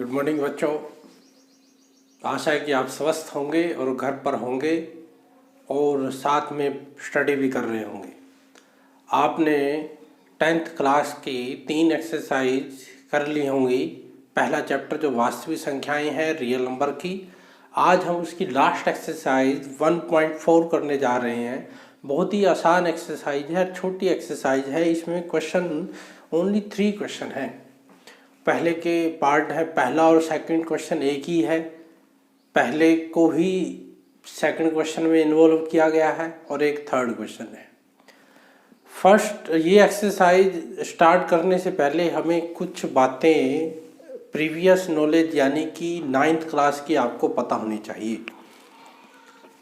Good morning बच्चों। आशा है कि आप स्वस्थ होंगे और घर पर होंगे और साथ में स्टडी भी कर रहे होंगे। आपने 10th क्लास की 3 एक्सरसाइज कर ली होंगी। पहला चैप्टर जो वास्तविक संख्याएं हैं रियल नंबर की। आज हम उसकी लास्ट एक्सरसाइज 1.4 करने जा रहे हैं। बहुत ही आसान एक्सरसाइज है, छोटी एक्सरसाइज है। इसमें क्वेश्चन ओनली 3 क्वेश्चन हैं। पहले के पार्ट है, पहला और सेकंड क्वेश्चन एक ही है। पहले को ही सेकंड क्वेश्चन में इन्वॉल्व किया गया है और एक थर्ड क्वेश्चन है। फर्स्ट ये एक्सरसाइज स्टार्ट करने से पहले हमें कुछ बातें प्रीवियस नॉलेज यानी कि 9th क्लास की आपको पता होनी चाहिए।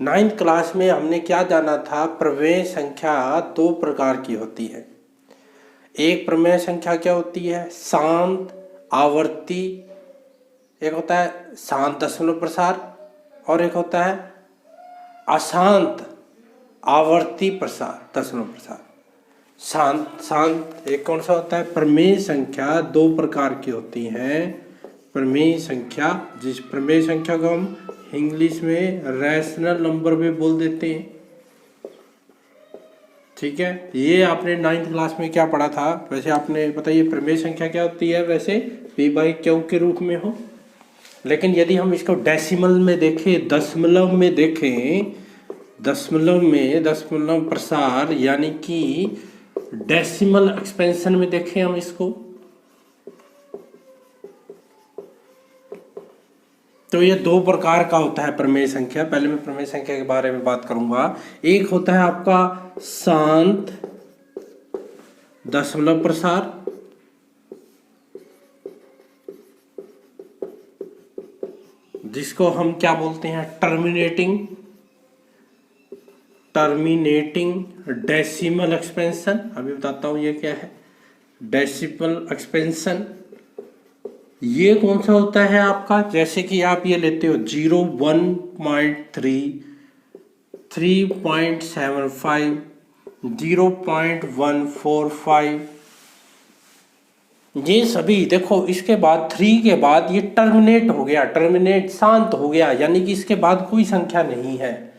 9th क्लास में हमने क्या जाना था, प्रमेय संख्या 2 प्रकार की होती है। एक प्रमेय संख्या क्या होती है, शांत आवर्ती, एक होता है शांत दशमलव प्रसार और एक होता है अशांत आवर्ती प्रसार दशमलव प्रसार। शांत एक कौन सा होता है, प्रमेय संख्या 2 प्रकार की होती हैं। प्रमेय संख्या, जिस प्रमेय संख्या को हम इंग्लिश में रैशनल नंबर भी बोल देते हैं, ठीक है। ये आपने 9th क्लास में क्या पढ़ा था, वैसे आपने बताइए प्रमेय संख्या क्या होती है, वैसे p/q के रूप में हो। लेकिन यदि हम इसको डेसिमल में देखें, दशमलव में देखें, दशमलव प्रसार यानी कि डेसिमल एक्सपेंशन में देखें हम इसको, तो ये 2 प्रकार का होता है प्रमेय संख्या। पहले मैं प्रमेय संख्या के बारे में बात करूंगा। एक होता है आपका शांत दशमलव प्रसार, जिसको हम क्या बोलते हैं, टर्मिनेटिंग डेसिमल एक्सपेंशन। अभी बताता हूं ये क्या है, डेसिमल एक्सपेंशन। ये कौन सा होता है आपका, जैसे कि आप ये लेते हो 0, 1.3, 3.75, 0.145, ये सभी देखो। इसके बाद 3 के बाद ये टर्मिनेट हो गया, टर्मिनेट शांत हो गया, यानी कि इसके बाद कोई संख्या नहीं है।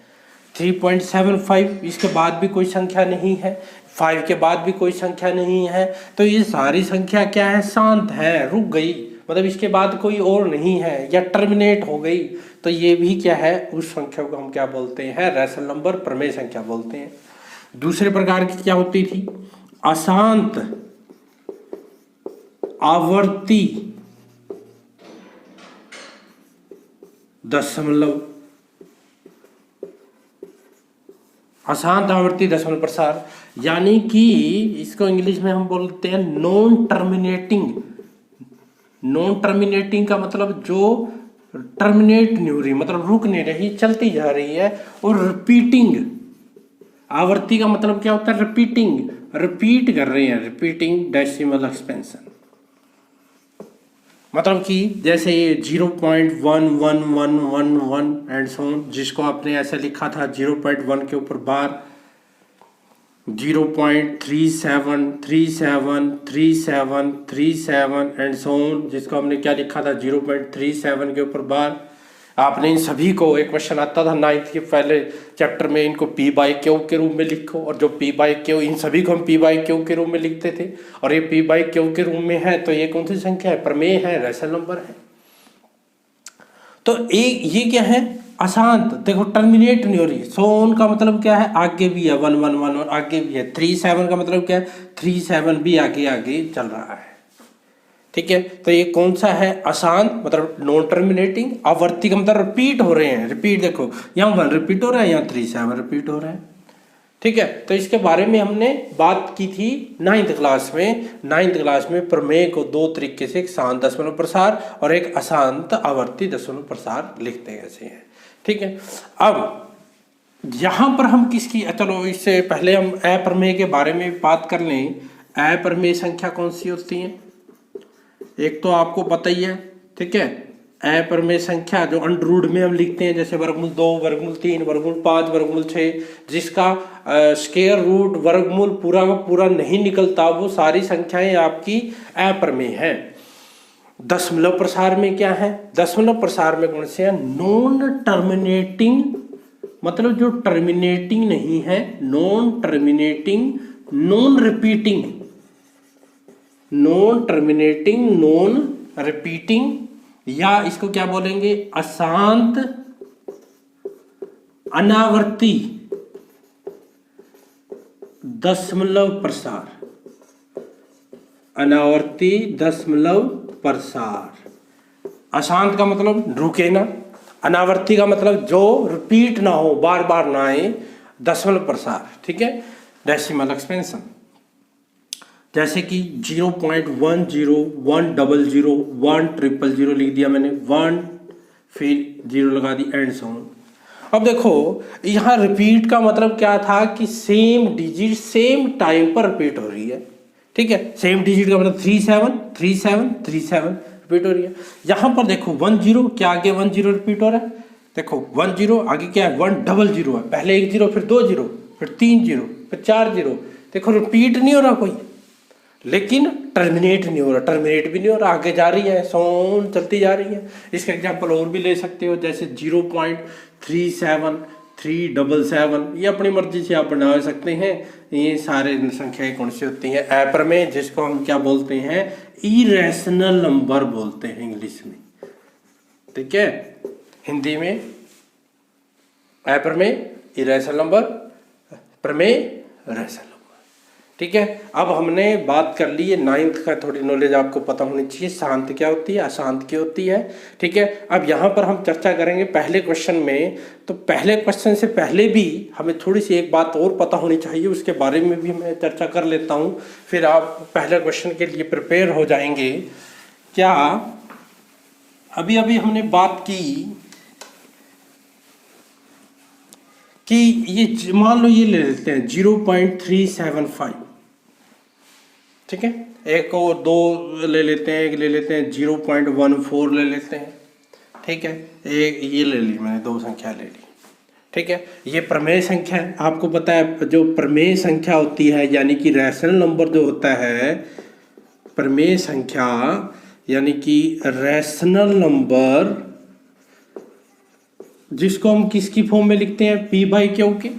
3.75 इसके बाद भी कोई संख्या नहीं है, 5 के बाद भी कोई संख्या नहीं है। तो ये सारी संख्या क्या है, शांत है, रुक गई, मतलब इसके बाद कोई और नहीं है या टर्मिनेट हो गई। तो ये भी क्या है, उस संख्या को हम क्या बोलते हैं, रैशनल नंबर, प्रमेय संख्या बोलते हैं। दूसरे प्रकार की क्या होती थी, अशांत आवर्ती दशमलव, अशांत आवर्ती दशमलव प्रसार, यानी कि इसको इंग्लिश में हम बोलते हैं नॉन टर्मिनेटिंग का मतलब जो टर्मिनेट नहीं हो रही, मतलब रुक नहीं रही, चलती जा रही है। और रिपीटिंग आवर्ती का मतलब क्या होता है, रिपीट कर रहे हैं, रिपीटिंग डेसिमल एक्सपेंशन। मतलब कि जैसे ये 0.1111 एंड सो ऑन, जिसको आपने ऐसे लिखा था 0.1 के ऊपर बार, 0.37373737 एंड सो ऑन, जिसको हमने क्या लिखा था 0.37 के ऊपर बार। आपने इन सभी को, एक क्वेश्चन आता था 9th के पहले चैप्टर में, इनको p/q के रूप में लिखो, और जो p/q, इन सभी को हम p/q के रूप में लिखते थे, और ये p/q के रूप में है, तो ये कौन सी संख्या है, प्रमेय है, रैशनल नंबर है। तो एक ये क्या है, अशांत, देखो टर्मिनेट नहीं हो रही। सो ऑन का मतलब क्या है, आगे भी है, 111 आगे भी है। 37 का मतलब क्या है, 37 भी आगे आगे चल रहा है, ठीक है। तो ये कौन सा है, अशांत मतलब नॉन टर्मिनेटिंग, आवर्ती का मतलब रिपीट हो रहे हैं, रिपीट, देखो यहाँ 1 रिपीट हो रहा है, यहाँ 37 रिपीट हो रहा है, ठीक है। तो इसके बारे में हमने बात की थी 9th क्लास में। 9th क्लास में प्रमेय को 2 तरीके से, एक शांत दशमलव प्रसार और एक अशांत आवर्ती दशमलव प्रसार लिखते ऐसे हैं, ठीक है। अब यहाँ पर हम किसकी, चलो इससे पहले हम अप्रमेय के बारे में बात कर लें। अप्रमेय संख्या कौन सी होती है, एक तो आपको पता ही है, ठीक है। अप्रमेय संख्या जो अंडर में हम लिखते हैं, जैसे वर्गमूल 2, वर्गमूल 3, वर्गमूल 5, वर्गमूल 6, जिसका स्क्वायर रूट वर्गमूल पूरा का पूरा नहीं निकलता, वो सारी संख्याएं आपकी अप्रमेय हैं। दशमलव प्रसार में क्या है, दशमलव प्रसार में कौन से है, नॉन टर्मिनेटिंग, मतलब जो टर्मिनेटिंग नहीं है, non terminating, non repeating, non terminating, non repeating, या इसको क्या बोलेंगे, अशांत अनावर्ती दशमलव प्रसार, अनावर्ती दशमलव प्रसार। अशांत का मतलब रुके ना, अनावर्ती का मतलब जो रिपीट ना हो, बार बार ना आए, दशमलव प्रसार, ठीक है। डेसिमल एक्सपेंशन, जैसे कि 0.10, 100, 100 लिख दिया मैंने, 1 फिर 0 लगा दी, एंड सो ऑन। अब देखो यहाँ रिपीट का मतलब क्या था कि सेम डिजिट सेम टाइम पर रिपीट हो रही है, ठीक है। सेम डिजिट का मतलब 37 रिपीट हो रही है। यहाँ पर देखो 10 क्या आगे 10 रिपीट हो रहा है, देखो 10 आगे क्या है 100 है, पहले 1 0 फिर 2 0 फिर 3 0 फिर 4 0, देखो रिपीट नहीं हो रहा कोई, लेकिन टर्मिनेट नहीं हो रहा, टर्मिनेट भी नहीं हो रहा, आगे जा रही है, सोन चलती जा रही है। इसका एग्जांपल और भी ले सकते हो, जैसे 0.37 377, ये अपनी मर्जी से आप बना सकते हैं। ये सारे संख्याएं कौन सी होती हैं, अप्रमेय, जिसको हम क्या बोलते हैं, इरेशनल नंबर बोलते हैं इंग्लिश में, ठीक है। हिंदी में अप्रमेय इरेशनल नंबर, प्रमेय रेशनल नंबर, ठीक है। अब हमने बात कर ली है 9th का, थोड़ी नॉलेज आपको पता होनी चाहिए, शांत क्या होती है, अशांत क्या होती है, ठीक है। अब यहाँ पर हम चर्चा करेंगे पहले क्वेश्चन में, तो पहले क्वेश्चन से पहले भी हमें थोड़ी सी एक बात और पता होनी चाहिए, उसके बारे में भी मैं चर्चा कर लेता हूँ, फिर आप पहले क्वेश्चन के लिए प्रिपेयर हो जाएंगे। क्या अभी अभी हमने बात की कि ये मान लो ये ले लेते हैं 0.375, ठीक है। एक और दो ले लेते हैं, एक ले लेते हैं 0.14 ले लेते हैं, ठीक है। एक ये ले ली मैंने, दो संख्या ले ली, ठीक है। ये प्रमेय संख्या है, आपको पता है जो प्रमेय संख्या होती है, यानी कि रैशनल नंबर जो होता है, प्रमेय संख्या यानी कि रैशनल नंबर, जिसको हम किसकी फॉर्म में लिखते हैं, P/Q के,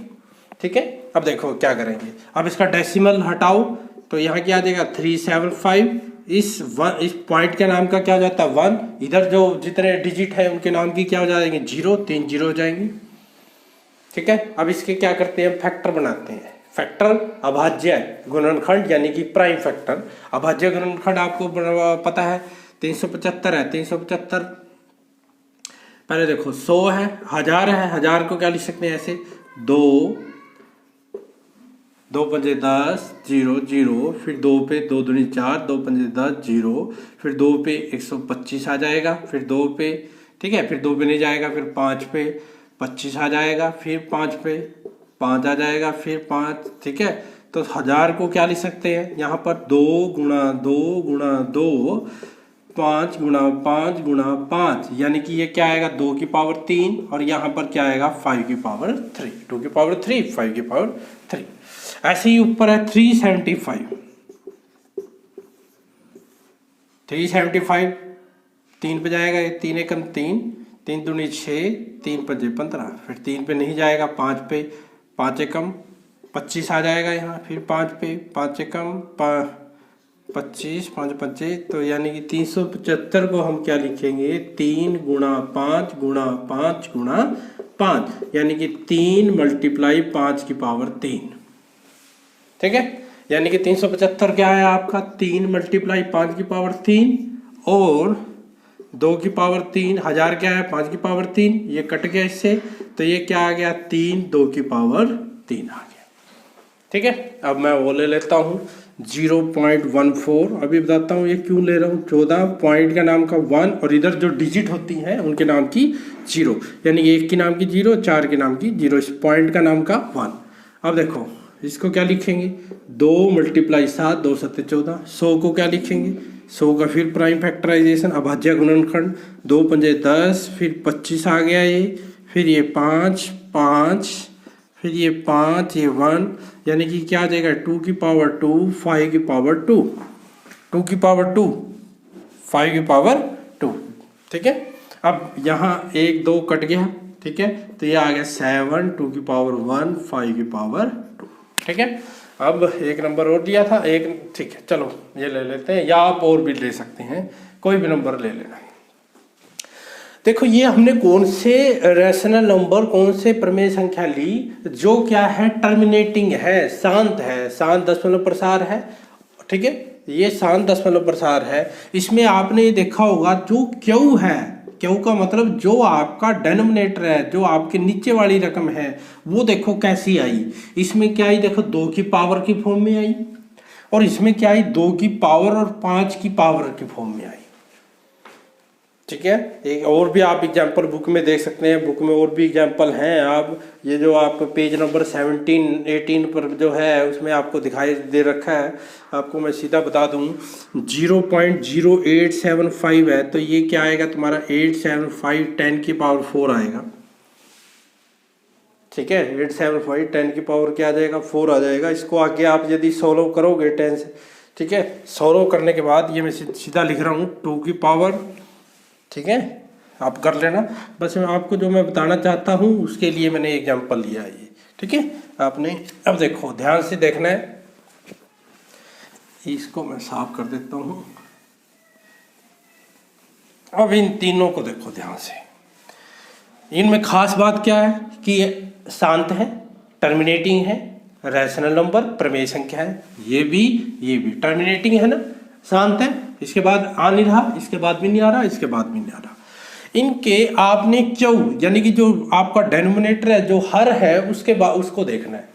ठीक है। अब देखो क्या करेंगे, अब इसका डेसिमल हटाओ तो यहाँ क्या आ जाएगा 375, इस पॉइंट के नाम का क्या हो जाता है 1, इधर जो जितने डिजिट है उनके नाम की क्या हो जाएंगे 0, 3 0 हो जाएंगे, ठीक है। अब इसके क्या करते हैं, फैक्टर बनाते हैं। फैक्टर अभाज्य गुणनखंड यानी कि प्राइम फैक्टर, अभाज्य गुणनखंड आपको पता है 375 है, 375 पहले देखो 100 है, 1000 है, 1000 को क्या लिख सकते हैं ऐसे, 2 2 पंजे 10 0 0, फिर 2 पे 2 दूनी 4, 2 पंजे 10 0, फिर 2 पे 125 आ जाएगा, फिर 2 पे, ठीक है, फिर 2 पे नहीं जाएगा, फिर 5 पे 25 आ जाएगा, फिर 5 पे 5 आ जाएगा, फिर 5, ठीक है। तो 1000 को क्या लिख सकते हैं यहाँ पर 2 गुणा 2 गुणा 2, 5 गुणा 5 गुणा 5, यानी कि ये क्या आएगा 2 की पावर 3, और यहाँ पर क्या आएगा 5 की पावर 3, 2 की पावर 3 5 की पावर 3। ऐसे ही ऊपर है 375, 375 3 पे जाएगा, ये 3 एकम 3, 3 दूनी 6, 3 पंजे 15, फिर 3 पे नहीं जाएगा, 5 पे 5 एकम 25 आ जाएगा यहाँ, फिर 5 पे 5 एकम 25, 5 25, तो यानी कि 375 को हम क्या लिखेंगे 3 गुणा 5 गुणा 5 गुणा 5, यानी कि 3 मल्टीप्लाई 5 की पावर 3, ठीक है। यानी कि 375 क्या है आपका 3 मल्टीप्लाई 5 की पावर 3 और 2 की पावर 3, 1000 क्या है 5 की पावर 3, ये कट गया इससे, तो ये क्या आ गया 3 2 की पावर 3 आ गया, ठीक है। अब मैं वो ले लेता हूँ 0.14, अभी बताता हूँ ये क्यों ले रहा हूँ। 14 पॉइंट का नाम का 1 और इधर जो डिजिट होती हैं उनके नाम की 0, यानी 1 की नाम की 0, 4 के नाम की 0, इस पॉइंट का नाम का 1। अब देखो इसको क्या लिखेंगे 2 मल्टीप्लाई 7, 2 7 14, 100 को क्या लिखेंगे 100 का फिर प्राइम फैक्टराइजेशन अभाज्य गुणनखंड, 2 पंजे 10, फिर 25 आ गया ये, फिर ये 5 5, फिर ये 5, ये 1, यानी कि क्या आ जाएगा 2 की पावर 2, 5 की पावर 2, 2 की पावर 2 5 की पावर 2, ठीक है। अब यहाँ 1 2 कट गया, ठीक है, तो ये आ गया 7 2 की पावर 1 5 की पावर 2, ठीक है। अब एक नंबर और दिया था एक, ठीक है, चलो ये ले लेते हैं, या आप और भी ले सकते हैं, कोई भी नंबर ले लेना। देखो ये हमने कौन से रैशनल नंबर, कौन से प्रमेय संख्या ली जो क्या है, टर्मिनेटिंग है, शांत दशमलव प्रसार है, ठीक है, ये शांत दशमलव प्रसार है। इसमें आपने ये देखा होगा जो क्यू है, क्यू का मतलब जो आपका डेनोमिनेटर है, जो आपके नीचे वाली रकम है, वो देखो कैसी आई। इसमें क्या आई, देखो 2 की पावर की फॉर्म में आई, और इसमें क्या आई, 2 की पावर और 5 की पावर की फॉर्म में आई, ठीक है। एक और भी आप एग्जाम्पल बुक में देख सकते हैं, बुक में और भी एग्जाम्पल हैं। आप ये जो आप पेज नंबर 17 18 पर जो है उसमें आपको दिखाई दे रखा है, आपको मैं सीधा बता दूं 0.0875 है, तो ये क्या आएगा तुम्हारा 875 10 की पावर 4 आएगा, ठीक है। 875 10 की पावर क्या आ जाएगा, 4 आ जाएगा। इसको आगे आप यदि सोल्व करोगे 10 से, ठीक है, सोल्व करने के बाद ये मैं सीधा लिख रहा हूँ 2 की पावर, ठीक है, आप कर लेना। बस मैं आपको जो मैं बताना चाहता हूँ उसके लिए मैंने एग्जांपल लिया है ये, ठीक है। आपने अब देखो ध्यान से देखना है, इसको मैं साफ कर देता हूँ। अब इन तीनों को देखो ध्यान से, इनमें खास बात क्या है कि ये शांत है, टर्मिनेटिंग है, रैशनल नंबर प्रमेय संख्या है, ये भी टर्मिनेटिंग है ना, शांत है, इसके बाद आ नहीं रहा, इसके बाद भी नहीं आ रहा, इसके बाद भी नहीं आ रहा। इनके आपने क्यू यानी कि जो आपका डेनोमिनेटर है, जो हर है, उसके बाद उसको देखना है।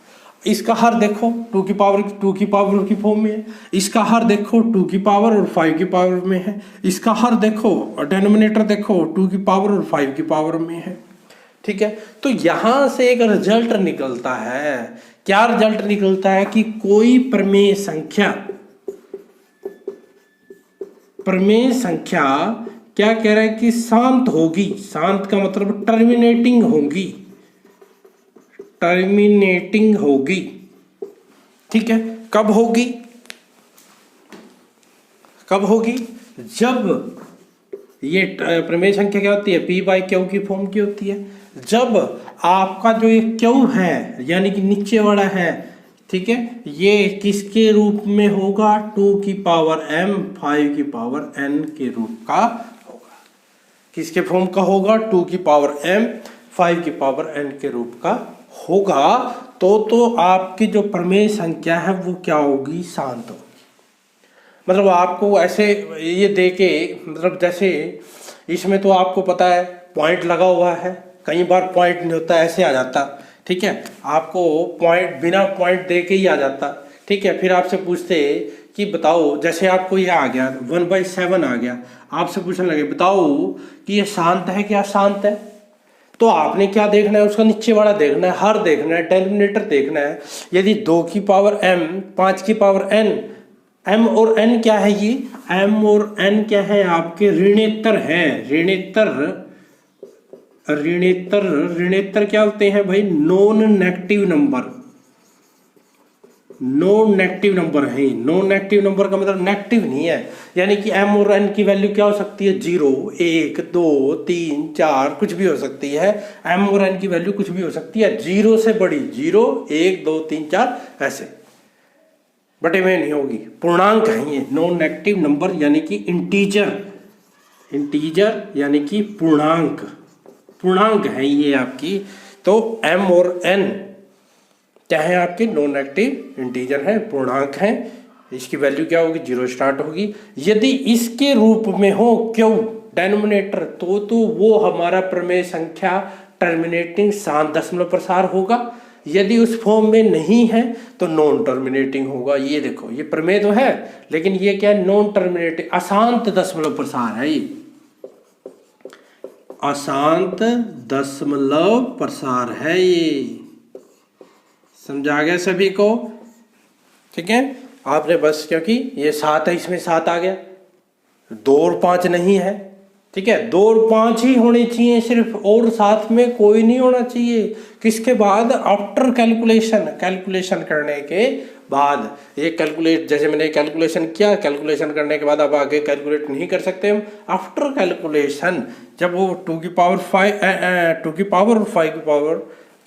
इसका हर देखो 2 की पावर की फॉर्म में है, इसका हर देखो 2 की पावर और 5 की पावर में है, इसका हर देखो और डेनोमिनेटर देखो 2 की पावर और 5 की पावर में है, ठीक है। तो यहां से एक रिजल्ट निकलता है, क्या रिजल्ट निकलता है कि कोई प्रमेय संख्या क्या कह रहा है कि शांत होगी, शांत का मतलब टर्मिनेटिंग होगी, ठीक है। कब होगी, जब ये प्रमेय संख्या क्या होती है, P बाई क्यू की फॉर्म की होती है। जब आपका जो ये क्यू है यानी कि नीचे वाला है, ठीक है, ये किसके रूप में होगा, 2 की पावर m 5 की पावर n के रूप का होगा। किसके फॉर्म का होगा, 2 की पावर m 5 की पावर n के रूप का होगा। तो आपकी जो प्रमेय संख्या है वो क्या होगी, शांत होगी। मतलब आपको ऐसे ये देके, मतलब जैसे इसमें तो आपको पता है पॉइंट लगा हुआ है, कई बार पॉइंट नहीं होता, ऐसे आ जाता, ठीक है, आपको पॉइंट बिना पॉइंट दे के ही आ जाता, ठीक है। फिर आपसे पूछते कि बताओ, जैसे आपको ये आ गया 1/7 आ गया, आपसे पूछने लगे बताओ कि ये शांत है क्या शांत है, तो आपने क्या देखना है, उसका नीचे वाला देखना है, हर देखना है, डेनोमिनेटर देखना है। यदि 2 की पावर m 5 की पावर n, m और n क्या है, ये m और n क्या है, आपके ऋणेतर हैं। ऋणेतर क्या होते हैं भाई, नॉन नेगेटिव नंबर है। नॉन नेगेटिव नंबर का मतलब नेगेटिव नहीं है, यानी कि m और n की वैल्यू क्या हो सकती है, 0 1 2 3 4 कुछ भी हो सकती है। m और n की वैल्यू कुछ भी हो सकती है, 0 से बड़ी, 0 1 2 3 4 ऐसे बटे में नहीं होगी, पूर्णांक है ये, नॉन नेगेटिव नंबर यानी कि इंटीजर यानी कि पूर्णांक है ये आपकी। तो m और n क्या है, आपके नॉन नेगेटिव इंटीजर है, पूर्णांक है, इसकी वैल्यू क्या होगी, 0 स्टार्ट होगी। यदि इसके रूप में हो क्यू डेनोमिनेटर, तो वो हमारा प्रमेय संख्या टर्मिनेटिंग शांत दशमलव प्रसार होगा। यदि उस फॉर्म में नहीं है तो नॉन टर्मिनेटिंग होगा। ये देखो, ये प्रमेय तो है लेकिन ये क्या है, नॉन टर्मिनेटिंग, अशांत दशमलव प्रसार है, ये अशांत दशमलव प्रसार है। ये समझा गया सभी को, ठीक है। आपने बस क्योंकि ये 7 है, इसमें 7 आ गया, 2 और 5 नहीं है, ठीक है, 2 और 5 ही होने चाहिए सिर्फ, और साथ में कोई नहीं होना चाहिए। किसके बाद? आफ्टर कैलकुलेशन करने के बाद। ये कैलकुलेट, जैसे मैंने कैलकुलेशन किया, कैलकुलेशन करने के बाद अब आगे कैलकुलेट नहीं कर सकते हम। आफ्टर कैलकुलेशन जब वो 2 की पावर 5 2 की पावर और 5 की पावर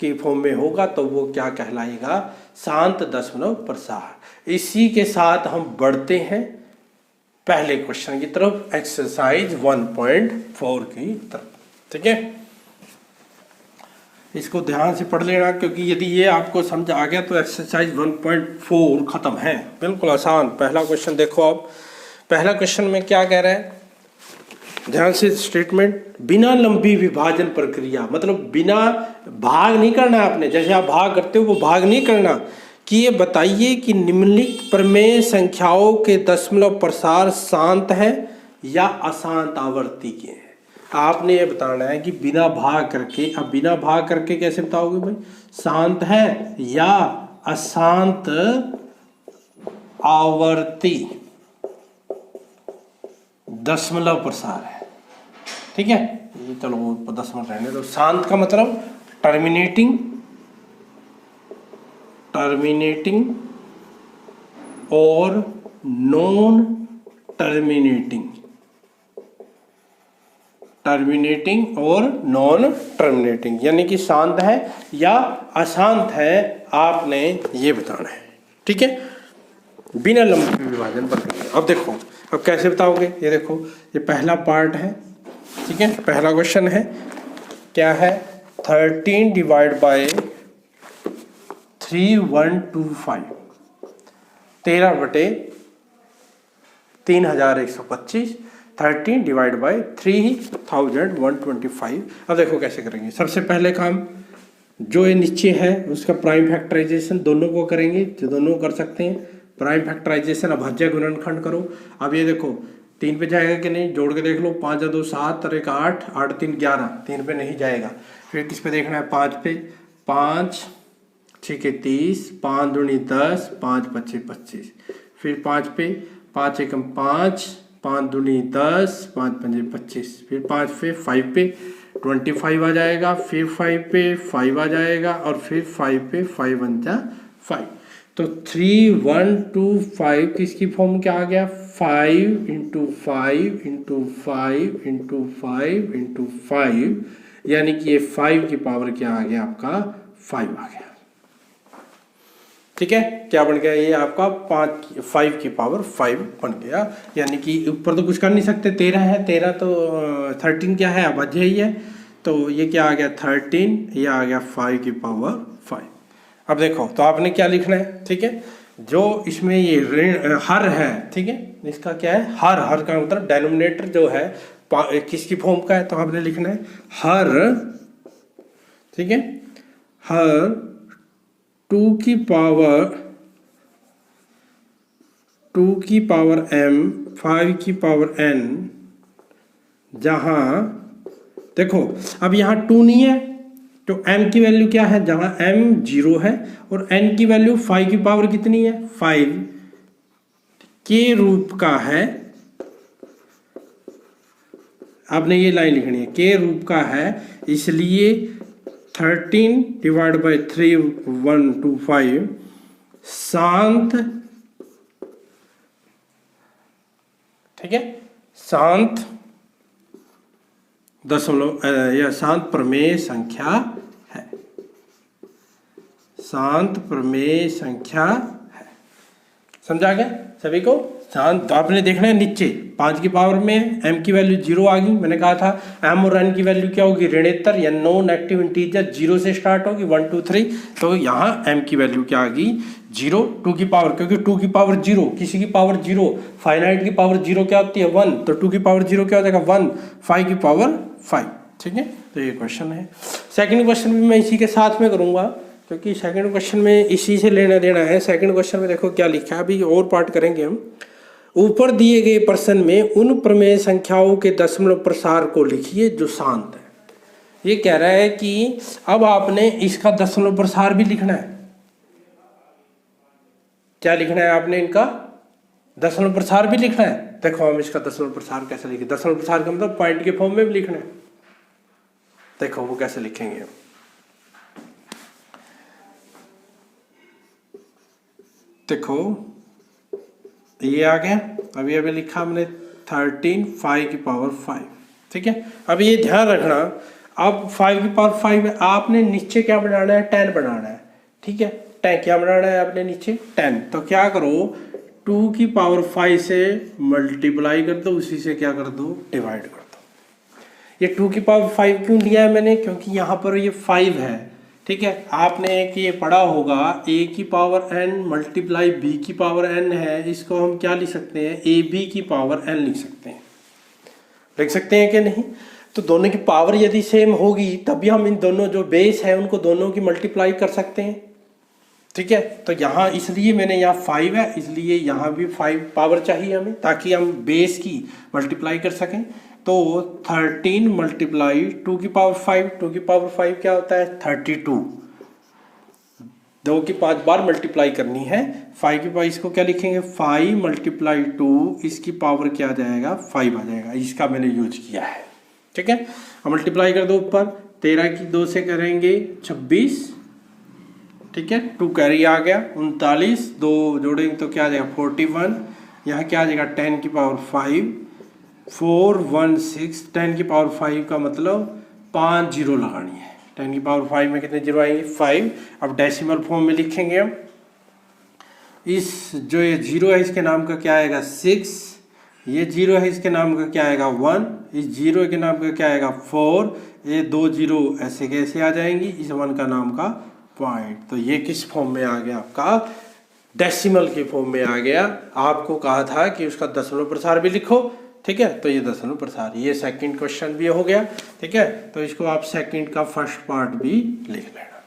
की फॉर्म में होगा तो वो क्या कहलाएगा? शांत दशमलव प्रसार। इसी के साथ हम बढ़ते हैं पहले क्वेश्चन की तरफ, एक्सरसाइज 1.4 की तरफ। ठीक है, इसको ध्यान से पढ़ लेना, क्योंकि यदि ये आपको समझ आ गया तो एक्सरसाइज 1.4 खत्म है। बिल्कुल आसान। पहला क्वेश्चन देखो आप, पहला क्वेश्चन में क्या कह रहा है, ध्यान से स्टेटमेंट, बिना लंबी विभाजन प्रक्रिया, मतलब बिना भाग नहीं करना आपने, जैसे आप भाग करते हो वो भाग नहीं करना, कि ये बताइए कि निम्नलिखित प्रमेय संख्याओं के दशमलव प्रसार शांत है या अशांत आवर्ती के हैं। आपने ये बताना है कि बिना भाग करके, अब बिना भाग करके कैसे बताओगे भाई? शांत है या अशांत आवर्ती दशमलव प्रसार है। ठीक है, ये चलो वो दशमलव रहने दो। शांत का मतलब टर्मिनेटिंग और नॉन टर्मिनेटिंग और नॉन टर्मिनेटिंग, यानी कि शांत है या अशांत है, आपने ये बताना है। ठीक है, बिना लंबी विभाजन प्रक्रिया। अब देखो, अब कैसे बताओगे? ये देखो, ये पहला पार्ट है। ठीक है, पहला क्वेश्चन है, क्या है? 13 डिवाइड बाय 3125, 13 बटे 3125, 13 डिवाइड बाय 3125। अब देखो कैसे करेंगे। सबसे पहले काम, जो ये नीचे है उसका प्राइम फैक्टराइजेशन दोनों को करेंगे, जो दोनों कर सकते हैं। प्राइम फैक्टराइजेशन, अभाज्य गुणनखंड करो। अब ये देखो 3 पे जाएगा कि नहीं, जोड़ के देख लो। 5 या 2 7 और 1 8, 8 3 11, 3 पे नहीं जाएगा। फिर किस पे देखना है? 5 पे। 5 ठीक है 30, 5 दूनी 10, 5 25 25। फिर 5 पे, 5 एकम 5, 5 दूनी 10, 5 पंजे 25। फिर 5 पे, 5 पे 25 आ जाएगा। फिर 5 पे 5 आ जाएगा, और फिर 5 पे 5 1 जा 5। तो 3 1 2 5 किसकी फॉर्म क्या आ गया? 5 इंटू 5 इंटू 5 इंटू 5 इंटू 5, यानी कि ये 5 की पावर क्या आ गया? आपका 5 आ गया। ठीक है, क्या बन गया? ये आपका 5 की पावर 5 बन गया। यानी कि ऊपर तो कुछ कर नहीं सकते, 13 है, 13 तो 13 क्या है? अभाज्य ही है। तो ये क्या आ गया? 13, ये आ गया 5 की पावर 5। अब देखो, तो आपने क्या लिखना है? ठीक है, जो इसमें ये ऋण हर है, ठीक है, इसका क्या है? हर का मतलब डेनोमिनेटर जो है किसकी फॉर्म का है? तो आपने लिखना है हर, ठीक है, हर 2 की पावर m, 5 की पावर n, जहां देखो अब यहाँ 2 नहीं है तो m की वैल्यू क्या है? जहां m 0 है और n की वैल्यू 5 की पावर कितनी है? 5 के रूप का है। आपने ये लाइन लिखनी है, के रूप का है, इसलिए 13 डिवाइड बाई 3125 शांत, ठीक है, शांत दशमलव या शांत प्रमेय संख्या है। शांत प्रमेय संख्या है। समझा गया सभी को? शांत, तो आपने देखना है नीचे 5 की पावर में m की वैल्यू 0 आ गई। मैंने कहा था m और n की वैल्यू क्या होगी? ऋणोत्तर या नॉन एक्टिव इंटीजर, 0 से स्टार्ट होगी, 1 2 3। तो यहाँ m की वैल्यू क्या आ गई? 0। 2 की पावर, क्योंकि 2 की पावर 0, किसी की पावर 0, फाइनाइट की पावर 0 क्या होती है? 1। तो 2 की पावर 0 क्या हो जाएगा? 1। 5 की पावर 5। ठीक है, तो ये क्वेश्चन है। सेकेंड क्वेश्चन भी मैं इसी के साथ में करूँगा, क्योंकि सेकेंड क्वेश्चन में इसी से लेना देना है। सेकेंड क्वेश्चन में देखो क्या लिखा है, अभी और पार्ट करेंगे हम। ऊपर दिए गए प्रश्न में उन प्रमेय संख्याओं के दशमलव प्रसार को लिखिए जो शांत है। ये कह रहा है कि अब आपने इसका दशमलव प्रसार भी लिखना है। क्या लिखना है आपने? इनका दशमलव प्रसार भी लिखना है। देखो हम इसका दशमलव प्रसार कैसे लिखें, दशमलव प्रसार का मतलब पॉइंट के फॉर्म में भी लिखना है। देखो वो कैसे लिखेंगे, देखो ये आ गया, अभी अभी लिखा हमने 13 5 की पावर 5, ठीक है। अब ये ध्यान रखना, अब 5 की पावर 5 में आपने नीचे क्या बनाना है, 10 बनाना है, ठीक है। 10 क्या बनाना है आपने नीचे 10, तो क्या करो 2 की पावर 5 से मल्टीप्लाई कर दो, उसी से क्या कर दो डिवाइड कर दो। ये 2 की पावर 5 क्यों लिया है मैंने, क्योंकि यहाँ पर ये 5 है, ठीक है। आपने एक ये पढ़ा होगा a की पावर n मल्टीप्लाई b की पावर n है, इसको हम क्या लिख सकते हैं, ए बी की पावर n लिख सकते हैं, लिख सकते हैं कि नहीं। तो दोनों की पावर यदि सेम होगी तभी हम इन दोनों जो बेस है उनको दोनों की मल्टीप्लाई कर सकते हैं, ठीक है। तो यहाँ इसलिए मैंने यहाँ 5 है, इसलिए यहाँ भी 5 पावर चाहिए हमें, ताकि हम बेस की मल्टीप्लाई कर सकें। तो 13 मल्टीप्लाई 2 की पावर 5, 2 की पावर 5 क्या होता है 32, 2 की 5 बार मल्टीप्लाई करनी है। 5 की पावर इसको क्या लिखेंगे 5 मल्टीप्लाई 2, इसकी पावर क्या आ जाएगा 5 आ जाएगा, इसका मैंने यूज किया है, ठीक है। अब मल्टीप्लाई कर दो ऊपर, 13 की 2 से करेंगे 26, ठीक है। 2 कैरी आ गया 39, 2 जोड़ेंगे तो क्या आ जाएगा 41, यहाँ क्या आ जाएगा 10 की पावर 5 416, 10 की पावर 5 का मतलब 5 जीरो लगानी है। 10 की पावर 5 में कितने जीरो आएंगे 5। अब डेसिमल फॉर्म में लिखेंगे हम, इस जो ये जीरो है इसके नाम का क्या आएगा 6, ये जीरो है इसके नाम का क्या आएगा 1, इस जीरो के नाम का क्या आएगा 4, ये 2 जीरो ऐसे कैसे आ जाएंगी, इस 1 का नाम का पॉइंट। तो ये किस फॉर्म में आ गया आपका डेसिमल के फॉर्म में आ गया। आपको कहा था कि उसका दशमलव प्रसार भी लिखो, ठीक है। तो ये दशमलव प्रसार, ये सेकंड क्वेश्चन भी हो गया, ठीक है। तो इसको आप सेकंड का फर्स्ट पार्ट भी लिख लेना,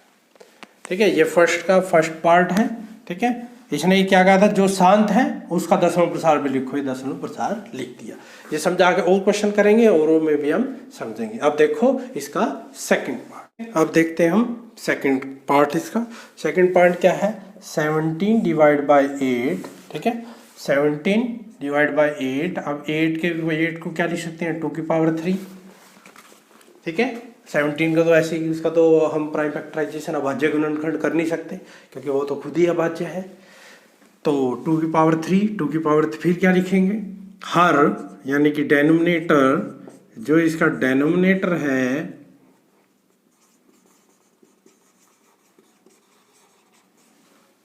ठीक है। ये फर्स्ट का फर्स्ट पार्ट है, ठीक है। इसने क्या कहा था, जो शांत है उसका दशमलव प्रसार भी लिखो, ये दशमलव प्रसार लिख दिया। ये समझा के और क्वेश्चन करेंगे और में भी हम समझेंगे। अब देखो इसका सेकंड पार्ट, अब देखते हैं हम सेकंड पार्ट। इसका सेकंड पार्ट क्या है 17 डिवाइड बाई 8, ठीक है। 17 डिवाइड बाई 8, अब 8 को क्या लिख सकते हैं 2 की पावर 3, ठीक है। 17 का तो ऐसे ही, उसका तो हम प्राइम फैक्टराइजेशन अभाज्य गुणनखंड कर नहीं सकते क्योंकि वो तो खुद ही अभाज्य है। तो 2 की पावर 3, 2 की पावर फिर क्या लिखेंगे हर, यानी कि डेनोमिनेटर, जो इसका डेनोमिनेटर है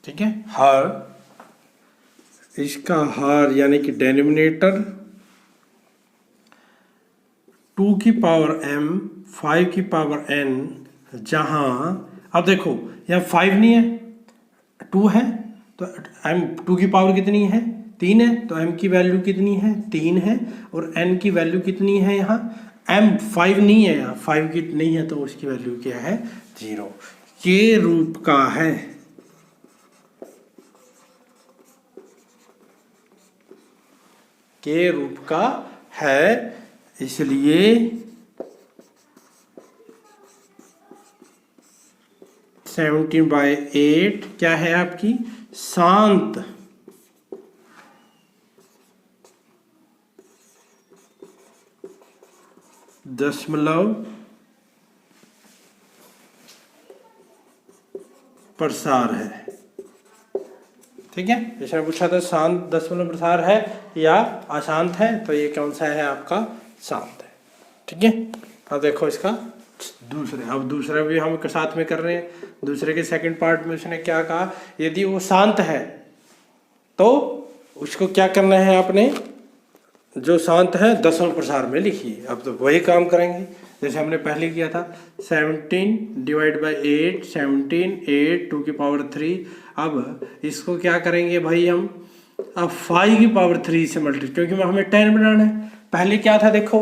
ठीक है, हर, इसका हर यानी कि डेनोमिनेटर 2 की पावर m 5 की पावर n, जहां अब देखो यहाँ 5 नहीं है 2 है, तो m 2 की पावर कितनी है 3 है, तो m की वैल्यू कितनी है 3 है, और n की वैल्यू कितनी है यहाँ m 5 नहीं है, यहाँ 5 की नहीं है, तो उसकी वैल्यू क्या है 0 के रूप का है। के रूप का है, इसलिए 17/8 क्या है आपकी शांत दशमलव प्रसार है, ठीक है। इसमें पूछा था शांत दशमलव प्रसार है या अशांत है, तो ये कौन सा है आपका शांत है, ठीक है। अब देखो इसका दूसरे, अब दूसरा भी हम साथ में कर रहे हैं। दूसरे के सेकंड पार्ट में उसने क्या कहा, यदि वो शांत है तो उसको क्या करना है आपने, जो शांत है दशमलव प्रसार में लिखिए। अब तो वही काम करेंगे जैसे हमने पहले किया था, 17 डिवाइड बाई 8, 17 8 2 की पावर 3। अब इसको क्या करेंगे भाई हम, अब 5 की पावर 3 से मल्टीप्लाई, क्योंकि हमें 10 बनाना है। पहले क्या था देखो,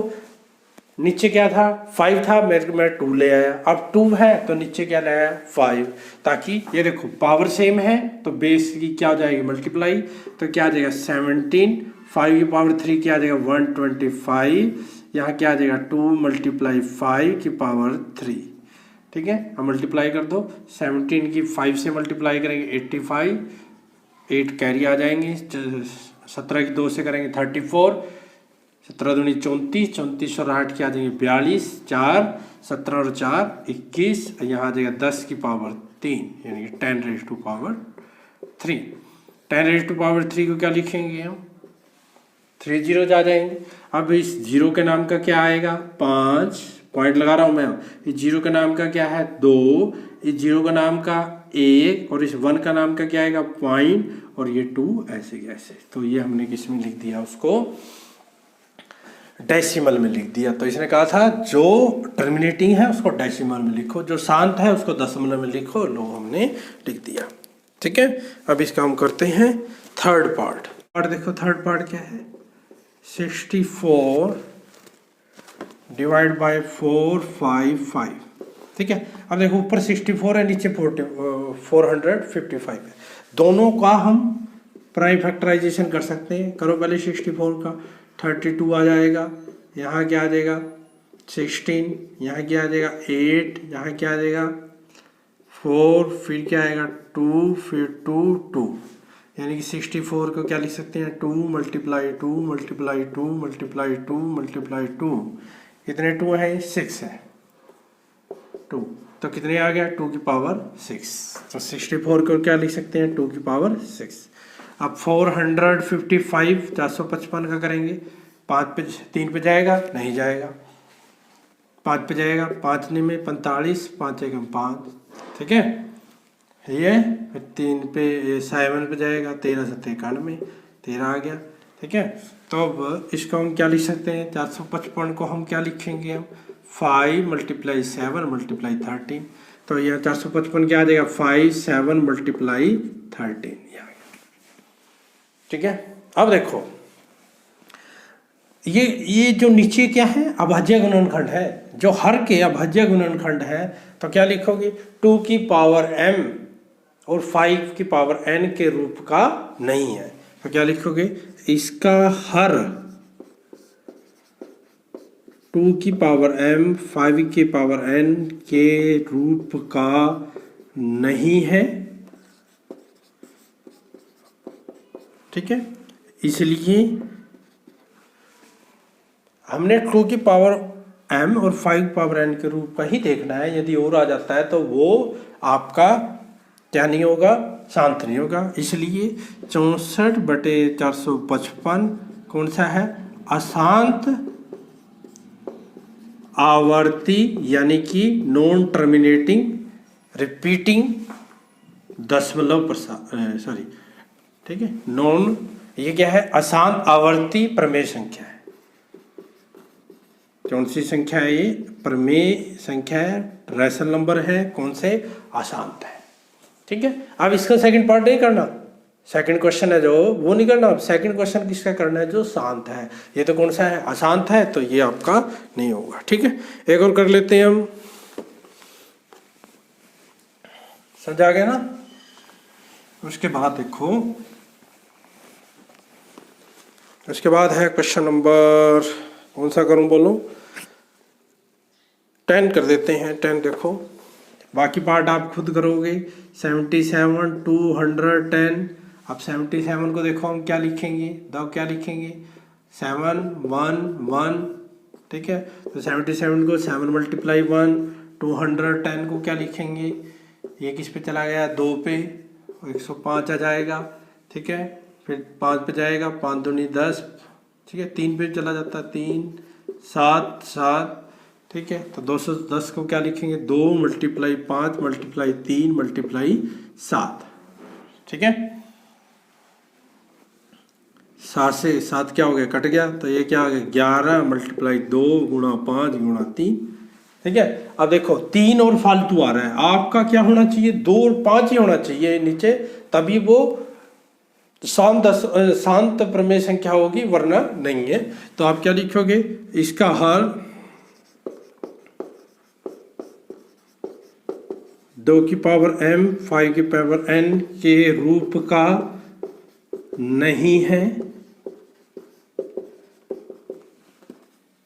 नीचे क्या था 5 था, मैं 2 ले आया, अब 2 है तो नीचे क्या लाया 5, ताकि ये देखो पावर सेम है तो बेस की क्या हो जाएगी मल्टीप्लाई, तो क्या आ जाएगा 17, 5 की पावर 3 क्या आ जाएगा 125, यहाँ क्या आ जाएगा 2 मल्टीप्लाई 5 की पावर 3, ठीक है। अब मल्टीप्लाई कर दो, 17 की 5 से मल्टीप्लाई करेंगे 85, 8 कैरी आ जाएंगे, 17 की 2 से करेंगे 34, 17 दूनी 34, 34 और 8 की आ जाएंगे 42, 4, 17 और 4 21, यहाँ आ जाएगा 10 की पावर 3 यानी कि 10 raise to power 3। 10 raise to power 3 को क्या लिखेंगे हम, 3 जीरोज आ जाएंगे। अब इस जीरो के नाम का क्या आएगा, 5 पॉइंट लगा रहा हूँ मैं। इस जीरो के नाम का क्या है, 2, इस जीरो का नाम का 1 और इस 1 का नाम का क्या आएगा, पॉइंट, और ये 2 ऐसे ऐसे। तो ये हमने किस में लिख दिया, उसको डेसिमल में लिख दिया। तो इसने कहा था जो टर्मिनेटिंग है उसको डेसिमल में लिखो, जो शांत है उसको दशमलव में लिखो। लो हमने लिख दिया, ठीक है। अब इसका हम करते हैं थर्ड पार्ट। देखो थर्ड पार्ट क्या है, 64 डिवाइड बाय 455, ठीक है। अब देखो ऊपर 64 है, नीचे 455 है। दोनों का हम प्राइम फैक्टराइजेशन कर सकते हैं। करो पहले 64 का, 32 आ जाएगा, यहाँ क्या आ जाएगा 16, यहाँ क्या आ जाएगा 8, यहाँ क्या आ जाएगा 4, फिर क्या आएगा 2, फिर 2 2, यानी कि 64 को क्या लिख सकते हैं, 2 मल्टीप्लाई 2 मल्टीप्लाई 2 मल्टीप्लाई 2 मल्टीप्लाई 2, कितने 2 है, 6 है 2, तो कितने आ गया 2 की पावर 6। तो 64 को क्या लिख सकते हैं, 2 की पावर 6। अब 455 455 का करेंगे, 5 पे 3 पे जाएगा, नहीं जाएगा, 5 पे जाएगा, 5 ने में 45, 5 एकम 5, ठीक है ये। फिर 3 पे 7 पे जाएगा, 13 7 91, 13 आ गया, ठीक है। तो अब इसको हम क्या लिख सकते हैं, 455 को हम क्या लिखेंगे, हम 5 मल्टीप्लाई 7 मल्टीप्लाई 13। तो यह 455 क्या आ जाएगा, 5 7 मल्टीप्लाई 13, ठीक है। अब देखो ये जो नीचे क्या है, अभाज्य गुणनखंड है, जो हर के अभाज्य गुणनखंड है। तो क्या लिखोगे, 2 की पावर m और 5 की पावर n के रूप का नहीं है। तो क्या लिखोगे, इसका हर 2 की पावर m 5 की पावर n के रूप का नहीं है, ठीक है। इसलिए हमने 2 की पावर m और 5 पावर n के रूप का ही देखना है। यदि और आ जाता है तो वो आपका क्या नहीं होगा, शांत नहीं होगा। इसलिए 64/455 कौन सा है, अशांत आवर्ती, यानी कि नॉन टर्मिनेटिंग रिपीटिंग दशमलव सॉरी, ठीक है, नॉन, ये क्या है, अशांत आवर्ती प्रमेय संख्या है। कौन सी संख्या है ये, प्रमेय संख्या है, रैशनल नंबर है, कौन से, अशांत है, ठीक है। अब इसका सेकंड पार्ट नहीं करना, सेकंड क्वेश्चन है जो वो नहीं करना। अब सेकंड क्वेश्चन किसका करना है, जो शांत है। ये तो कौन सा है, अशांत है, तो ये आपका नहीं होगा, ठीक है। एक और कर लेते हैं हम, समझा गया ना। उसके बाद देखो, उसके बाद है क्वेश्चन नंबर, कौन सा करूं बोलो, 10 कर देते हैं। 10 देखो, बाकी पार्ट आप खुद करोगे। 77 210, अब 77 को देखो हम क्या लिखेंगे, दो क्या लिखेंगे, 7 1 1, ठीक है। तो 77 को 7 मल्टीप्लाई 1, 210 को क्या लिखेंगे, ये किस पे चला गया, 2 पे, 105 आ जाएगा, ठीक है। फिर 5 पे जाएगा, 5 दूनी 10, ठीक है। 3 पे चला जाता है, 3 7 7, ठीक है। तो 210 को क्या लिखेंगे, 2 मल्टीप्लाई 5 मल्टीप्लाई 3 मल्टीप्लाई 7, ठीक है। 7 से 7 क्या हो गया, कट गया, तो ये क्या आ गया, 11 मल्टीप्लाई 2 गुणा 5 गुणा 3, ठीक है। अब देखो 3 और फालतू आ रहा है, आपका क्या होना चाहिए, 2 और 5 ही होना चाहिए नीचे, तभी वो शांत प्रमेय संख्या होगी, वरना नहीं है। तो आप क्या लिखोगे, इसका हर 2 की पावर m 5 की पावर n के रूप का नहीं है,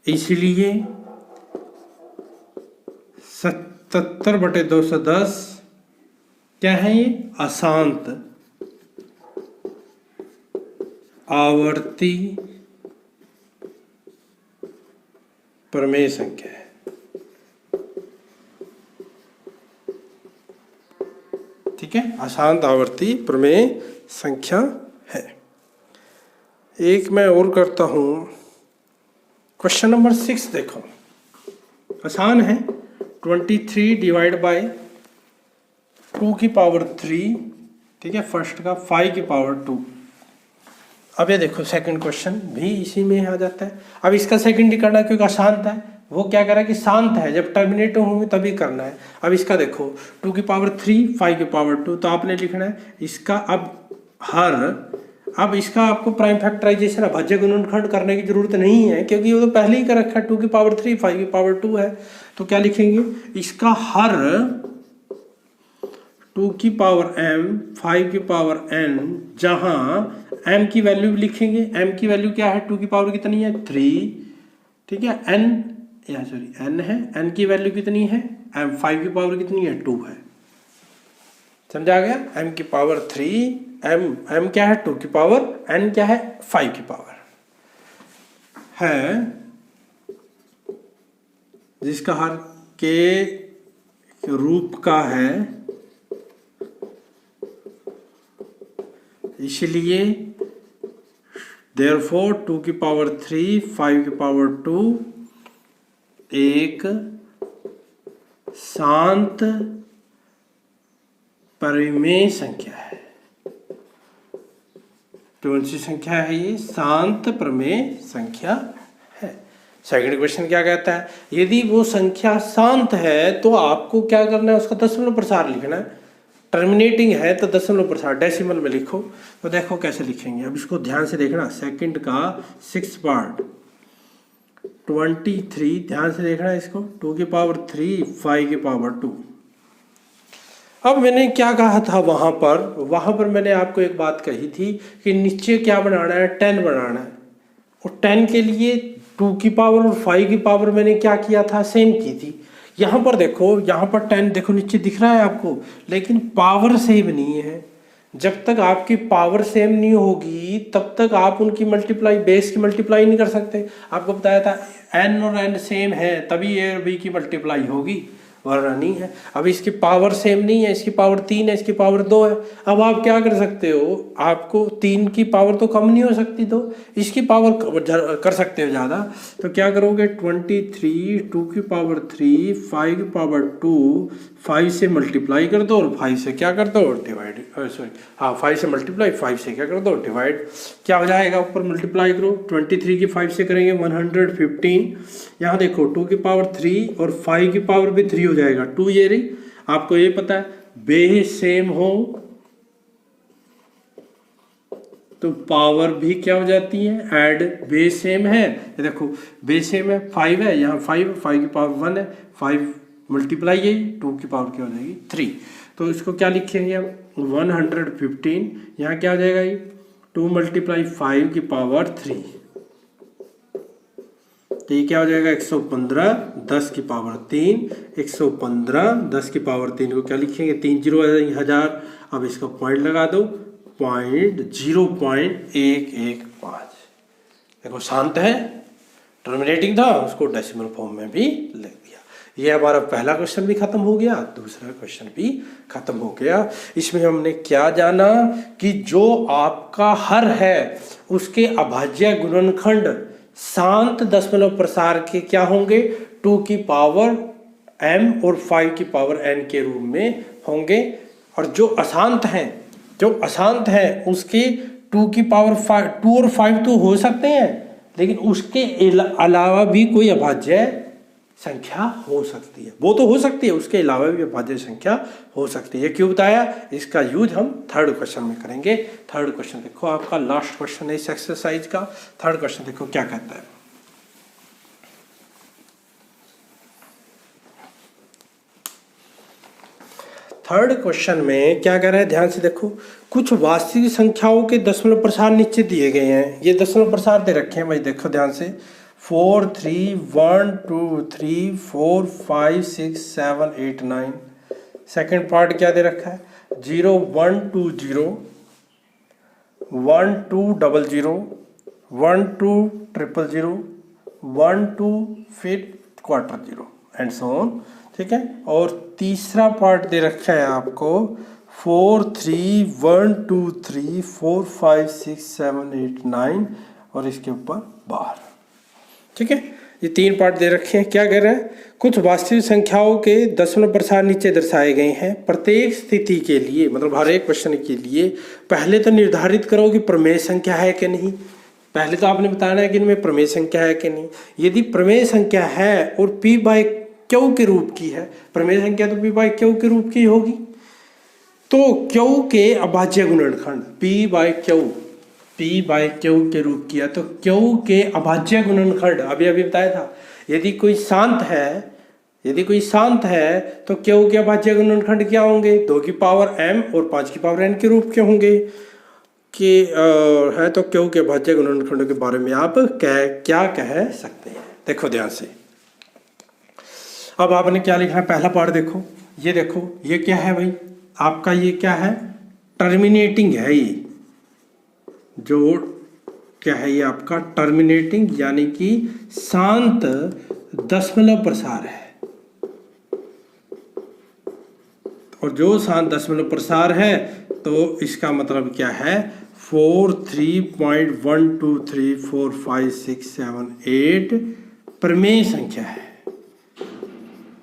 इसलिए 77/210 क्या है, ये अशांत आवर्ती प्रमेय संख्या है। ठीक है, अशांत आवर्ती प्रमेय संख्या है। एक मैं और करता हूं, क्वेश्चन नंबर 6 देखो, आसान है। 23 डिवाइड बाय 2 की पावर 3, ठीक है, फर्स्ट का 5 की पावर 2। अब ये देखो सेकंड क्वेश्चन भी इसी में आ जाता है। अब इसका सेकंड ही करना है क्योंकि अशांत है, वो क्या कह रहा है कि शांत है, जब टर्मिनेट होंगे तभी करना है। अब इसका देखो 2 की पावर 3, 5 की पावर 2, तो आपने लिखना है इसका अब इसका आपको प्राइम फैक्टराइजेशन अभाज्य गुणनखंड करने की जरूरत नहीं है क्योंकि वो तो पहले ही कर रखा है। 2 की पावर 3, 5 की पावर 2 है, तो क्या लिखेंगे, इसका हर 2 की पावर m, 5 की पावर n, जहां m की वैल्यू लिखेंगे। m की वैल्यू क्या है, 2 की पावर कितनी है, 3, ठीक है, n है, n की वैल्यू कितनी है, m, 5 की पावर कितनी है, 2 है। समझा गया, m की पावर 3, m क्या है, 2 की पावर, n क्या है, 5 की पावर है, जिसका हर के रूप का है, इसलिए therefore 2 की पावर 3, 5 की पावर 2 एक शांत परिमेय संख्या है। कौन सी संख्या है ये, शांत प्रमेय संख्या है। सेकंड क्वेश्चन क्या कहता है, यदि वो संख्या शांत है तो आपको क्या करना है, उसका दशमलव प्रसार लिखना है। टर्मिनेटिंग है तो दशमलव प्रसार डेसिमल में लिखो। तो देखो कैसे लिखेंगे, अब इसको ध्यान से देखना। सेकंड का 6 पार्ट 23, ध्यान से देखना इसको, 2 की पावर 3, 5 की पावर 2। अब मैंने क्या कहा था वहां पर मैंने आपको एक बात कही थी कि नीचे क्या बनाना है, 10 बनाना है। और 10 के लिए 2 की पावर और 5 की पावर मैंने क्या किया था, सेम की थी। यहाँ पर देखो, यहाँ पर 10 देखो नीचे दिख रहा है आपको, लेकिन पावर सेम नहीं है। जब तक आपकी पावर सेम नहीं होगी तब तक आप उनकी मल्टीप्लाई, बेस की मल्टीप्लाई नहीं कर सकते। आपको बताया था n और n सेम है तभी a और b की मल्टीप्लाई होगी, वरना नहीं है। अब इसकी पावर सेम नहीं है, इसकी पावर 3 है, इसकी पावर 2 है। अब आप क्या कर सकते हो, आपको 3 की पावर तो कम नहीं हो सकती, तो इसकी पावर कर सकते हो ज़्यादा। तो क्या करोगे, 23, 2 की पावर 3, 5 की पावर 2, 5 से मल्टीप्लाई कर दो और 5 से क्या कर दो, डिवाइड, सॉरी हाँ 5 से मल्टीप्लाई, 5 से क्या कर दो, डिवाइड। क्या हो जाएगा, ऊपर मल्टीप्लाई करो, 23 की 5 से करेंगे 115। यहाँ देखो 2 की पावर 3 और 5 की पावर भी 3 हो जाएगा, 2 ये रही। आपको ये पता है बेस सेम हो तो पावर भी क्या हो जाती है, ऐड। बेस सेम है, ये देखो बेस सेम है, 5 है, यहाँ 5 की पावर 1 है, 5 मल्टीप्लाई ये 2 की पावर क्या हो जाएगी, 3। तो इसको क्या लिखेंगे हम, 115। यहाँ क्या हो जाएगा, ये 2 मल्टीप्लाई 5 की पावर 3, तो ये क्या हो जाएगा, 115, 10 की पावर 3, 115, 10 की पावर 3 को क्या लिखेंगे, 3 0 1000। अब इसका पॉइंट लगा दो, 0.115। देखो शांत है, टर्मिनेटिंग था, उसको डेसिमल फॉर्म में भी लिख दिया। ये हमारा पहला क्वेश्चन भी खत्म हो गया, दूसरा क्वेश्चन भी खत्म हो गया। इसमें हमने क्या जाना कि जो आपका हर है उसके अभाज्य गुणनखंड शांत दशमलव प्रसार के क्या होंगे, 2 की पावर m और 5 की पावर n के रूप में होंगे। और जो अशांत हैं उसके 2 की पावर 2 और 5 तो हो सकते हैं, लेकिन उसके अलावा भी कोई अभाज्य संख्या हो सकती है, वो तो हो सकती है, उसके अलावा भी अभाज्य संख्या हो सकती है। क्यों बताया, इसका यूज हम थर्ड क्वेश्चन में करेंगे। थर्ड क्वेश्चन देखो, आपका लास्ट क्वेश्चन है इस एक्सरसाइज का। थर्ड क्वेश्चन देखो क्या कहता है। थर्ड क्वेश्चन में क्या कह रहा है, ध्यान से देखो। कुछ वास्तविक संख्याओं के दशमलव प्रसार नीचे दिए गए हैं, ये दशमलव प्रसार दे रखे हैं भाई, देखो ध्यान से, 4 3 1 2 3 4 5 6 7 8 9। सेकेंड पार्ट क्या दे रखा है, 0 1 2 0 1200, 1200, 12 फिर quarter zero and so on, ठीक है। और तीसरा पार्ट दे रखा है आपको 4 3 1 2 3 4 5 6 7 8 9 और इसके ऊपर बार, ठीक है। ये 3 पार्ट दे रखे हैं। क्या कह रहे हैं, कुछ वास्तविक संख्याओं के दशमलव प्रसार नीचे दर्शाए गए हैं। प्रत्येक स्थिति के लिए, मतलब हर एक क्वेश्चन के लिए पहले तो निर्धारित करो कि प्रमेय संख्या है कि नहीं। पहले तो आपने बताना है कि इनमें प्रमेय संख्या है कि नहीं। यदि प्रमेय संख्या है और पी बाय क्यू के रूप की है, प्रमेय संख्या तो पी बाय क्यू के रूप की होगी, तो क्यू के अभाज्य गुणनखंड पी बाय क्यू के रूप किया, तो क्यू के अभाज्य गुणनखंड अभी अभी बताया था। यदि कोई शांत है तो क्यू के अभाज्य गुणनखंड क्या होंगे, 2 की पावर m और 5 की पावर n के रूप के होंगे कि है। तो क्यू के अभाज्य गुणनखंड के बारे में आप क्या कह सकते हैं, देखो ध्यान से। अब आपने क्या लिखा है, पहला पार्ट देखो, ये क्या है भाई आपका, ये क्या है, टर्मिनेटिंग है। ये जो क्या है, ये आपका टर्मिनेटिंग यानी कि शांत दशमलव प्रसार है। और जो शांत दशमलव प्रसार है तो इसका मतलब क्या है, 4 3.1234567 प्रमेय संख्या है।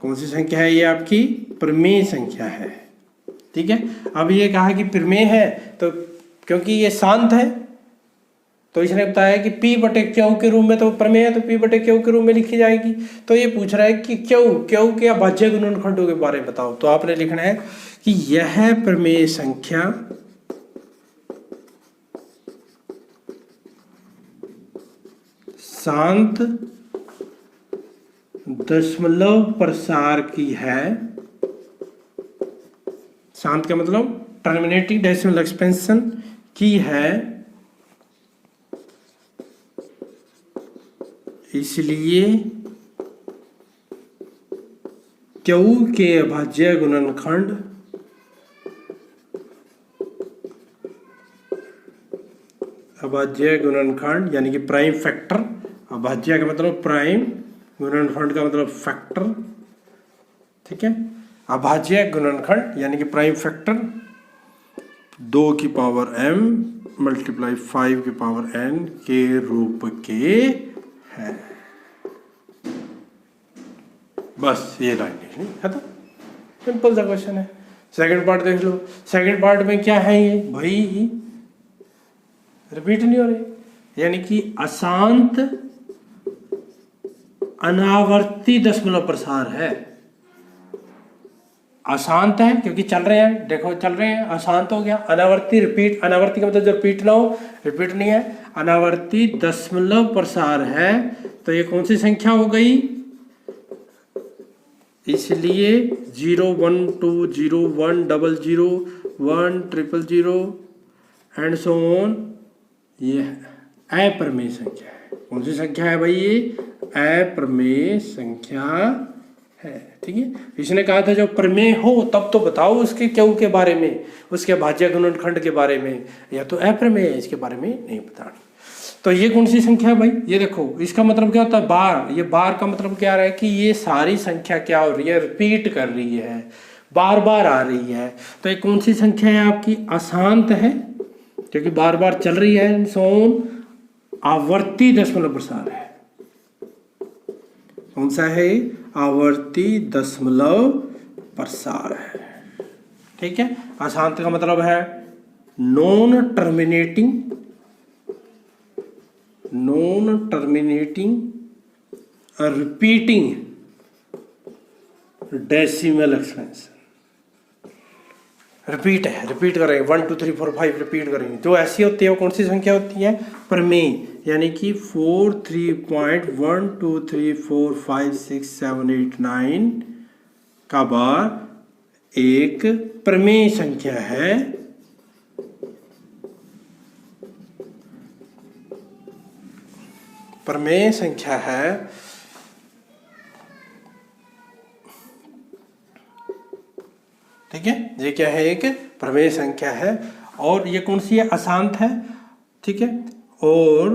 कौन सी संख्या है, ये आपकी प्रमेय संख्या है, ठीक है। अब ये कहा कि प्रमेय है तो क्योंकि ये शांत है तो इसने बताया कि P बटे क्यू के रूप में, तो प्रमेय है तो P बटे क्यू के रूप में लिखी जाएगी। तो ये पूछ रहा है कि क्यू के अभाज्य गुणनखंडों के बारे में बताओ, तो आपने लिखना है कि यह प्रमेय संख्या शांत दशमलव प्रसार की है। शांत का मतलब टर्मिनेटिंग डेसिमल एक्सपेंशन की है, इसलिए क्यू के अभाज्य गुणनखंड यानी कि प्राइम फैक्टर, अभाज्य का मतलब प्राइम, गुणनखंड का मतलब फैक्टर, ठीक है। अभाज्य गुणनखंड यानी कि प्राइम फैक्टर 2 की पावर m मल्टीप्लाई 5 की पावर n के रूप के है। बस ये लाइन लिखनी है, तो सिंपल सा क्वेश्चन है। सेकंड पार्ट देख लो, सेकंड पार्ट में क्या है, ये भाई रिपीट नहीं हो रही, यानी कि अशांत अनावर्ती दशमलव प्रसार है। अशांत है क्योंकि चल रहे हैं, देखो चल रहे हैं, अशांत हो गया। अनावर्ती रिपीट, अनावर्ती का मतलब जो रिपीट ना हो, रिपीट नहीं है, अनावर्ती दशमलव प्रसार है। तो ये कौन सी संख्या हो गई, इसलिए 0 1 2 0 1 00 1 000 एंड सो ऑन, ये अप्रमेय संख्या है। कौन सी संख्या है भाई, ये अप्रमेय संख्या है, ठीक है। इसने कहा था जब प्रमेय हो तब तो बताओ उसके क्यू के बारे में, उसके अभाज्य गुणनखंड के बारे में, या तो अप्रमेय है इसके बारे में नहीं बतानी। तो ये कौन सी संख्या है भाई, ये देखो, इसका मतलब क्या होता है, बार। ये बार का मतलब क्या रहा है कि ये सारी संख्या क्या हो रही है, रिपीट कर रही है, बार बार आ रही है। तो ये कौन सी संख्या है आपकी, अशांत है क्योंकि बार बार चल रही है, सोन आवर्ती दशमलव प्रसार है। कौन सा है, आवर्ती दशमलव प्रसार है, ठीक है। अशांत का मतलब है non terminating repeating decimal expansion. Repeat है, रिपीट करेंगे 1 2 3 4 5 रिपीट करेंगे। जो ऐसी होती है वो कौन सी संख्या होती है, प्रमेय, यानी कि 4 3.1 2 3 4 5 6 7 8 9 का बार एक प्रमेय संख्या है। प्रमेय संख्या है, ठीक है। ये क्या है, एक प्रमेय संख्या है। और ये कौन सी है, अशांत है। ठीक है। और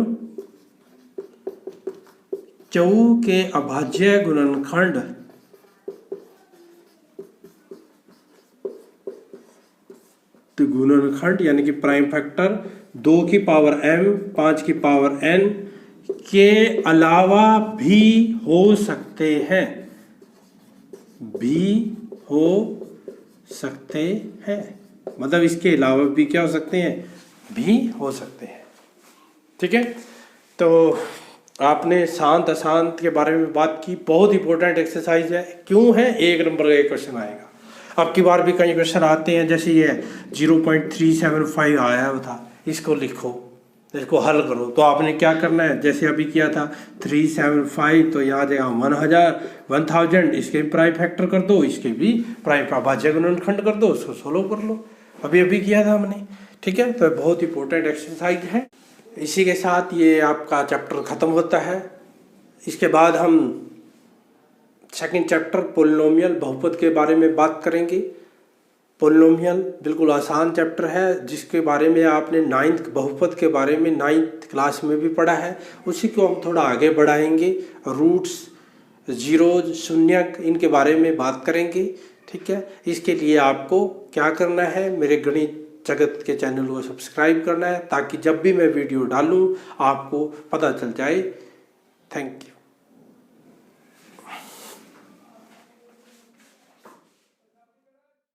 क्यू के अभाज्य गुणनखंड तो गुणनखंड यानी कि प्राइम फैक्टर 2 की पावर m 5 की पावर n के अलावा भी हो सकते हैं, भी हो सकते हैं, मतलब इसके अलावा भी क्या हो सकते हैं, भी हो सकते हैं। ठीक है, तो आपने शांत अशांत के बारे में बात की, बहुत इंपॉर्टेंट एक्सरसाइज है। क्यों है, 1 नंबर का क्वेश्चन आएगा। अब की बार भी कई क्वेश्चन आते हैं, जैसे ये 0.375 आया हुआ था, इसको लिखो, इसको हल करो। तो आपने क्या करना है, जैसे अभी किया था 375, तो यहाँ देगा 1000, इसके भी प्राइम फैक्टर कर दो, इसके भी प्राइम अभाज्य गुणनखंड कर दो, उसको सोल्व कर लो। अभी अभी किया था हमने। ठीक है, तो बहुत इंपॉर्टेंट एक्सरसाइज है। इसी के साथ ये आपका चैप्टर ख़त्म होता है। इसके बाद हम सेकंड चैप्टर पोलिनोमियल बहुपद के बारे में बात करेंगे। पोलिनोमियल बिल्कुल आसान चैप्टर है, जिसके बारे में आपने 9th बहुपद के बारे में 9th क्लास में भी पढ़ा है, उसी को हम थोड़ा आगे बढ़ाएंगे। रूट्स, जीरोज, शून्यक, इनके बारे में बात करेंगे। ठीक है, इसके लिए आपको क्या करना है, मेरे गणित जगत के चैनल को सब्सक्राइब करना है, ताकि जब भी मैं वीडियो डालूँ आपको पता चल जाए। Thank you.